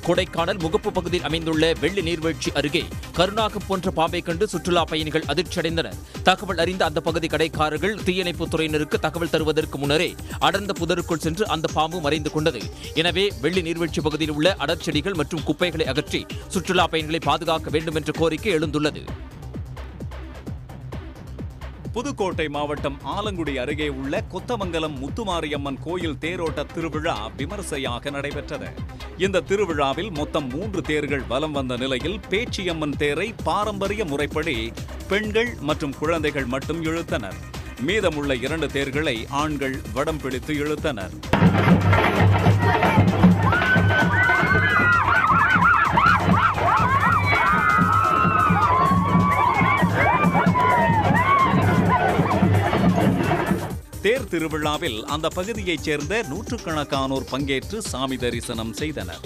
கொடைக்கானல் முகப்பு பகுதியில் அமைந்துள்ள வெள்ளி நீர்வீழ்ச்சி அருகே கருநாகம் போன்ற பாம்பை கண்டு சுற்றுலா பயணிகள் அதிர்ச்சியடைந்தனர். தகவல் அறிந்த அந்த பகுதி கடைக்காரர்கள் தீயணைப்புத் துறையினருக்கு தகவல் தருவதற்கு முன்னரே அடர்ந்த புதருக்குள் சென்று அந்த பாம்பு மறைந்து கொண்டது. எனவே வெள்ளி நீர்வீழ்ச்சி பகுதியில் உள்ள அடர்ச்செடிகள் மற்றும் குப்பைகளை அகற்றி சுற்றுலா பயணிகளை பாதுகாக்க வேண்டும் என்ற கோரிக்கை எழுந்துள்ளது. புதுக்கோட்டை மாவட்டம் ஆலங்குடி அருகே உள்ள கொத்தமங்கலம் முத்துமாரியம்மன் கோயில் தேரோட்ட திருவிழா விமர்சையாக நடைபெற்றது. இந்த திருவிழாவில் மொத்தம் 3 தேர்கள் வலம் வந்த நிலையில் பேச்சியம்மன் தேரை பாரம்பரிய முறைப்படி பெண்கள் மற்றும் குழந்தைகள் மட்டும் இழுத்தனர். மீதமுள்ள 2 தேர்களை ஆண்கள் வடம் பிடித்து இழுத்தனர். தேர் திருவிழாவில் அந்த பகுதியைச் சேர்ந்த நூற்றுக்கணக்கானோர் பங்கேற்று சாமி தரிசனம் செய்தனர்.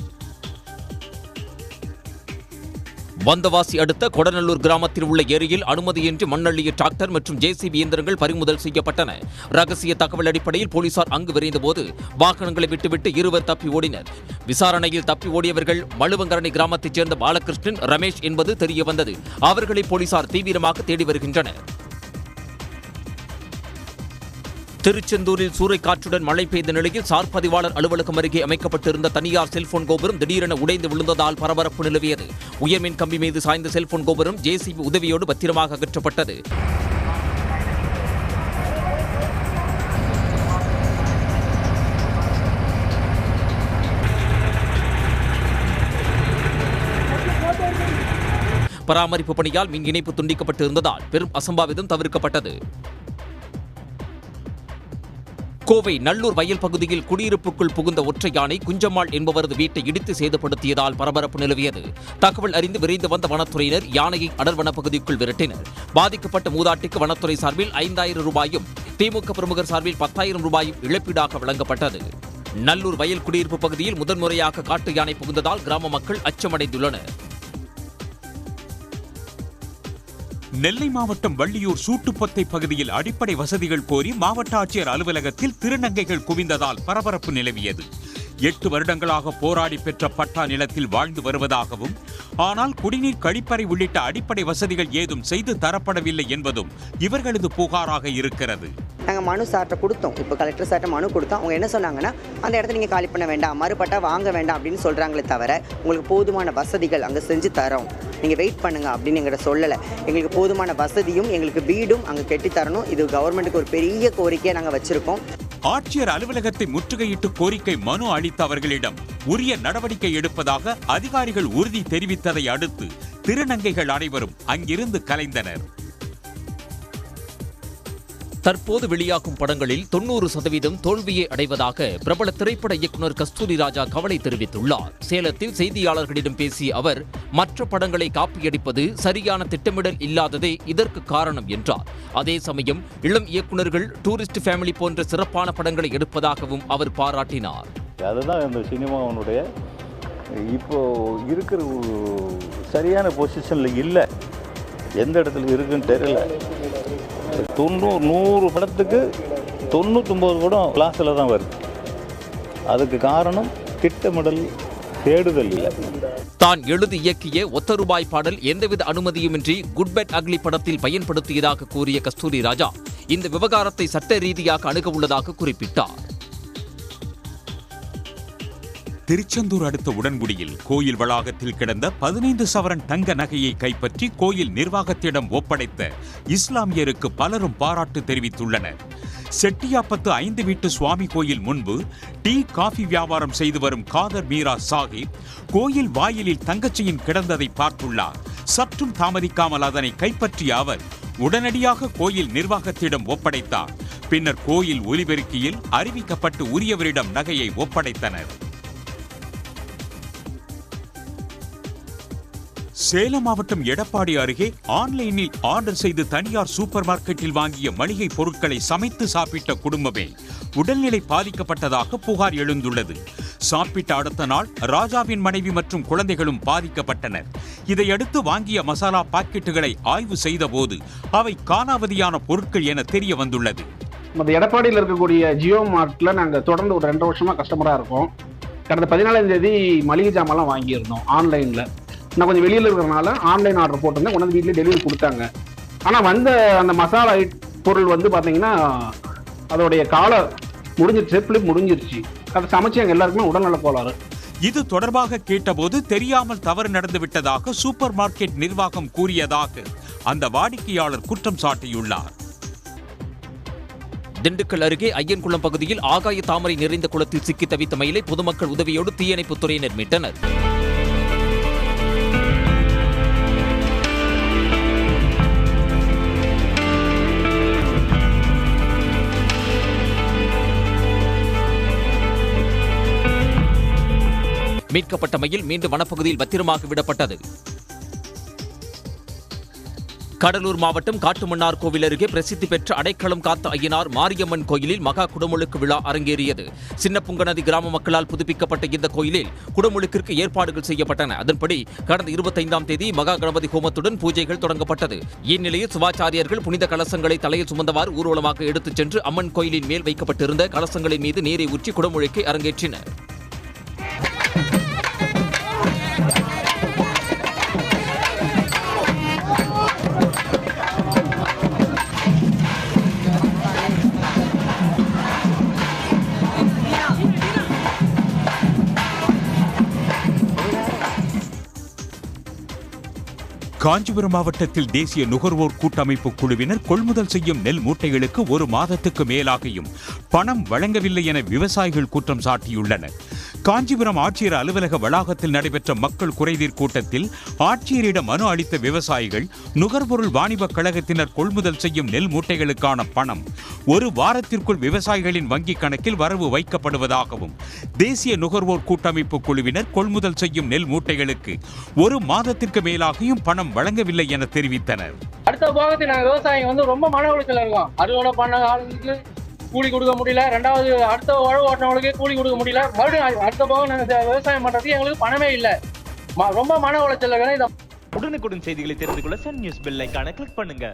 வந்தவாசி அடுத்த கொடநல்லூர் கிராமத்தில் உள்ள ஏரியில் அனுமதியின்றி மண்ணள்ளிய டிராக்டர் மற்றும் ஜேசிபி இயந்திரங்கள் பறிமுதல் செய்யப்பட்டன. ரகசிய தகவல் அடிப்படையில் போலீசார் அங்கு விரைந்தபோது வாகனங்களை விட்டுவிட்டு 2 தப்பி ஓடினர். விசாரணையில் தப்பி ஓடியவர்கள் மழுவங்கரணி கிராமத்தைச் சேர்ந்த பாலகிருஷ்ணன், ரமேஷ் என்பது தெரியவந்தது. அவர்களை போலீசார் தீவிரமாக தேடி வருகின்றனர். திருச்செந்தூரில் சூறைக்காற்றுடன் மழை பெய்த நிலையில் சார் பதிவாளர் அலுவலகம் அருகே அமைக்கப்பட்டிருந்த தனியார் செல்போன் கோபுரம் திடீரென உடைந்து விழுந்ததால் பரபரப்பு நிலவியது. உயர்மின் கம்பி மீது சாய்ந்த செல்போன் கோபுரம் ஜேசிபி உதவியோடு பத்திரமாக அகற்றப்பட்டது. பராமரிப்பு பணியால் மின் இணைப்பு துண்டிக்கப்பட்டிருந்ததால் பெரும் அசம்பாவிதம் தவிர்க்கப்பட்டது. கோவை நல்லூர் வயல் பகுதியில் குடியிருப்புக்குள் புகுந்த ஒற்றை யானை குஞ்சம்மாள் என்பவரது வீட்டை இடித்து சேதப்படுத்தியதால் பரபரப்பு நிலவியது. தகவல் அறிந்து விரைந்து வந்த வனத்துறையினர் யானையை அடர்வன பகுதிக்குள் விரட்டினர். பாதிக்கப்பட்ட மூதாட்டிக்கு வனத்துறை சார்பில் 5000 ரூபாயும், திமுக பிரமுகர் சார்பில் 10,000 ரூபாயும் இழப்பீடாக வழங்கப்பட்டது. நல்லூர் வயல் குடியிருப்பு பகுதியில் முதன்முறையாக காட்டு யானை புகுந்ததால் கிராம மக்கள் அச்சமடைந்துள்ளனர். நெல்லை மாவட்டம் வள்ளியூர் சூட்டுப்பத்தை பகுதியில் அடிப்படை வசதிகள் கோரி மாவட்ட ஆட்சியர் அலுவலகத்தில் திருநங்கைகள் குவிந்ததால் பரபரப்பு நிலவியது. 8 வருடங்களாக போராடி பெற்ற பட்டா நிலத்தில் வாழ்ந்து வருவதாகவும், ஆனால் குடிநீர், கழிப்பறை உள்ளிட்ட அடிப்படை வசதிகள் ஏதும் செய்து தரப்படவில்லை என்பதும் இவர்களது புகாராக இருக்கிறது. நாங்கள் மனு சார்ட்ட கொடுத்தோம். இப்போ கலெக்டர் சார்ட்ட மனு கொடுத்தோம். அவங்க என்ன சொன்னாங்கன்னா, அந்த இடத்த நீங்கள் காலி பண்ண வேண்டாம், மறுபட்டா வாங்க வேண்டாம் அப்படின்னு சொல்கிறாங்களே தவிர உங்களுக்கு போதுமான வசதிகள் அங்கே செஞ்சு தரோம், நீங்கள் வெயிட் பண்ணுங்க அப்படின்னு எங்கிட்ட சொல்லலை. எங்களுக்கு போதுமான வசதியும் எங்களுக்கு வீடும் அங்கே கட்டித்தரணும். இது கவர்மெண்ட்டுக்கு ஒரு பெரிய கோரிக்கையை நாங்கள் வச்சுருக்கோம். ஆட்சியர் அலுவலகத்தை முற்றுகையிட்டு கோரிக்கை மனு அளித்த அவர்களிடம் உரிய நடவடிக்கை எடுப்பதாக அதிகாரிகள் உறுதி தெரிவித்ததை அடுத்து திருநங்கைகள் அனைவரும் அங்கிருந்து கலைந்தனர். தற்போது வெளியாகும் படங்களில் 90% தோல்வியை அடைவதாக பிரபல திரைப்பட இயக்குநர் கஸ்தூரி ராஜா கவலை தெரிவித்துள்ளார். சேலத்தில் செய்தியாளர்களிடம் பேசிய அவர், மற்ற படங்களை காப்பியடிப்பது, சரியான திட்டமிடல் இல்லாததே இதற்கு காரணம் என்றார். அதே சமயம் இளம் இயக்குநர்கள் டூரிஸ்ட் ஃபேமிலி போன்ற சிறப்பான படங்களை எடுப்பதாகவும் அவர் பாராட்டினார். அதுதான் இந்த சினிமாவுடைய இப்போ இருக்கிற சரியான பொசிஷனில் இல்லை, எந்த இடத்துல இருக்குன்னு தெரியல. 100 படத்துக்கு 99 படம் கிளாஸில் தான் வருது. அதுக்கு காரணம் திட்டமிடல், தேடுதல் இல்லை. தான் எழுதி இயக்கிய ஒத்த ரூபாய் பாடல் எந்தவித அனுமதியுமின்றி குட் பேட் அக்லி படத்தில் பயன்படுத்தியதாக கூறிய கஸ்தூரி ராஜா இந்த விவகாரத்தை சட்ட ரீதியாக அணுக உள்ளதாக குறிப்பிட்டார். திருச்செந்தூர் அடுத்த உடன்குடியில் கோயில் வளாகத்தில் கிடந்த 15 சவரன் தங்க நகையை கைப்பற்றி கோயில் நிர்வாகத்திடம் ஒப்படைத்த இஸ்லாமியருக்கு பலரும் பாராட்டு தெரிவித்துள்ளனர். செட்டியாப்பத்து 5 வீட்டு சுவாமி கோயில் முன்பு டீ, காஃபி வியாபாரம் செய்து வரும் காதர் மீரா சாஹிப் கோயில் வாயிலில் தங்கச்செயின் கிடந்ததை பார்த்துள்ளார். சற்றும் தாமதிக்காமல் அதனை கைப்பற்றிய அவர் உடனடியாக கோயில் நிர்வாகத்திடம் ஒப்படைத்தார். பின்னர் கோயில் ஒலிபெருக்கியில் அறிவிக்கப்பட்டு உரியவரிடம் நகையை ஒப்படைத்தனர். சேலம் மாவட்டம் எடப்பாடி அருகே ஆன்லைனில் ஆர்டர் செய்து தனியார் சூப்பர் மார்க்கெட்டில் வாங்கிய மளிகை பொருட்களை சமைத்து சாப்பிட்ட குடும்பமே உடல்நிலை பாதிக்கப்பட்டதாக புகார் எழுந்துள்ளது. சாப்பிட்ட அடுத்த நாள் ராஜாவின் மனைவி மற்றும் குழந்தைகளும் பாதிக்கப்பட்டனர். இதையடுத்து வாங்கிய மசாலா பாக்கெட்டுகளை ஆய்வு செய்த போது அவை காலாவதியான பொருட்கள் என தெரிய வந்துள்ளது. எடப்பாடியில் இருக்கக்கூடிய ஜியோ மார்ட்ல நாங்கள் தொடர்ந்து ஒரு 2 வருஷமா கஸ்டமரா இருக்கோம். கடந்த 14ஆம் தேதி மளிகை ஜாமான்லாம் வாங்கியிருந்தோம் ஆன்லைனில். நான் கொஞ்சம் வெளியில் இருக்கிறனால ஆன்லைன் ஆர்டர் போட்டிருந்தேன், கொண்டு வந்து வீட்டிலே டெலிவரி கொடுத்தாங்க. ஆனால் வந்த அந்த மசாலா பொருள் வந்து பார்த்தீங்கன்னா அதோடைய காலம் முடிஞ்சிருச்சு, முடிஞ்சிருச்சு. அதை சமைச்சு எங்கள் எல்லாருக்குமே உடல்நல கோளாறு. இது தொடர்பாக கேட்டபோது தெரியாமல் தவறு நடந்து விட்டதாக சூப்பர் மார்க்கெட் நிர்வாகம் கூறியதாக அந்த வாடிக்கையாளர் குற்றம் சாட்டியுள்ளார். திண்டுக்கல் அருகே ஐயன்குளம் பகுதியில் ஆகாய தாமரை நிறைந்த குளத்தில் சிக்கி தவித்த மயிலை பொதுமக்கள் உதவியோடு தீயணைப்புத் துறையினர் மீட்டனர். மீட்கப்பட்ட மயில் மீண்டும் வனப்பகுதியில் பத்திரமாக விடப்பட்டது. கடலூர் மாவட்டம் காட்டுமன்னார் கோவில் அருகே பிரசித்தி பெற்ற அடைக்கலம் காத்த ஐயனார் மாரியம்மன் கோயிலில் மகா குடமுழுக்கு விழா அரங்கேறியது. சின்னப்புங்கநதி கிராம மக்களால் புதுப்பிக்கப்பட்ட இந்த கோயிலில் குடமுழுக்கிற்கு ஏற்பாடுகள் செய்யப்பட்டன. அதன்படி கடந்த 25ஆம் தேதி மகா கணபதி ஹோமத்துடன் பூஜைகள் தொடங்கப்பட்டது. இந்நிலையில் சிவாச்சாரியர்கள் புனித கலசங்களை தலையில் சுமந்தவாறு ஊர்வலமாக எடுத்துச் சென்று அம்மன் கோயிலின் மேல் வைக்கப்பட்டிருந்த கலசங்களின் மீது நீரை ஊற்றி குடமுழுக்கை அரங்கேற்றினர். காஞ்சிபுரம் மாவட்டத்தில் தேசிய நுகர்வோர் கூட்டமைப்பு குழுவினர் கொள்முதல் செய்யும் நெல் மூட்டைகளுக்கு 1 மாதத்துக்கு மேலாகியும் பணம் வழங்கவில்லை என விவசாயிகள் குற்றம் சாட்டியுள்ளனர். காஞ்சிபுரம் ஆட்சியர் அலுவலக வளாகத்தில் நடைபெற்ற மக்கள் குறைதீர் கூட்டத்தில் ஆட்சியரிடம் மனு அளித்த விவசாயிகள் நுகர்பொருள் வாணிபக் கழகத்தினர் கொள்முதல் செய்யும் நெல் மூட்டைகளுக்கான பணம் 1 வாரத்திற்குள் விவசாயிகளின் வங்கிக் கணக்கில் வரவு வைக்கப்படுவதாகவும், தேசிய நுகர்வோர் கூட்டமைப்பு குழுவினர் கொள்முதல் செய்யும் நெல் மூட்டைகளுக்கு 1 மாதத்திற்கு மேலாகியும் பணம் வழங்கவில்லை என தெரிவித்தனர். அடுத்த பாகத்தில் நாங்கள் விவசாயிங்க ரொம்ப மன உளைச்சல் இருக்கோம். அறுவடை பண்ண ஆளுங்களுக்கு கூலி கொடுக்க முடியல, ரெண்டாவது அடுத்த உழவு ஓட்டினவங்களுக்கு கூலி கொடுக்க முடியல, மறுபடியும் அடுத்த பாகம் நாங்கள் விவசாயம் பண்ணுறதுக்கு எங்களுக்கு பணமே இல்லை. ரொம்ப மன உளைச்சல் இருக்கணும். உடனுக்குடன் செய்திகளை தெரிந்து கொள்ள சன் நியூஸ் பெல் ஐகானை கிளிக் பண்ணுங்க.